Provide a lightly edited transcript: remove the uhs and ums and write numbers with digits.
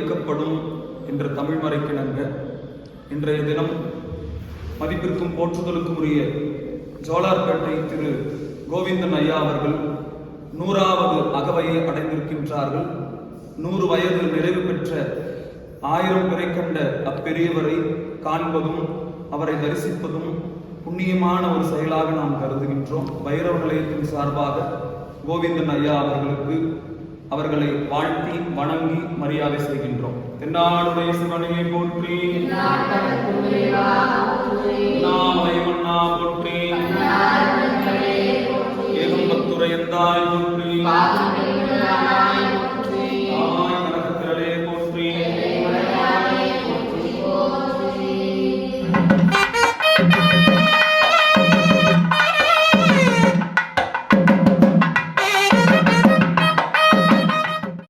வைக்கப்படும் என்ற தமிழ் மறைக்கிணங்க இன்றைய தினம் மதிப்பிற்கும் போற்றுதலுக்கும் உரிய ஜோலார்பேட்டை திரு கோவிந்தன் ஐயா அவர்கள் 100வது அகவையை அடைந்திருக்கின்றார்கள். 100 வயது நிறைவு பெற்ற 1000 பிறை கண்ட அப்பெரியவரை காண்பதும் அவரை தரிசிப்பதும் புண்ணியமான ஒரு செயலாக நாம் கருதுகின்றோம். பைரவ நிலையத்தின் சார்பாக கோவிந்தன் ஐயா அவர்களை வாழ்த்தி வணங்கி மரியாதை செய்கின்றோம். தென்னாடுடைய சிவனையை போற்றி, நாமலை மன்னா போற்றி, ஏகம்பத்துரையந்தாய் போற்றி,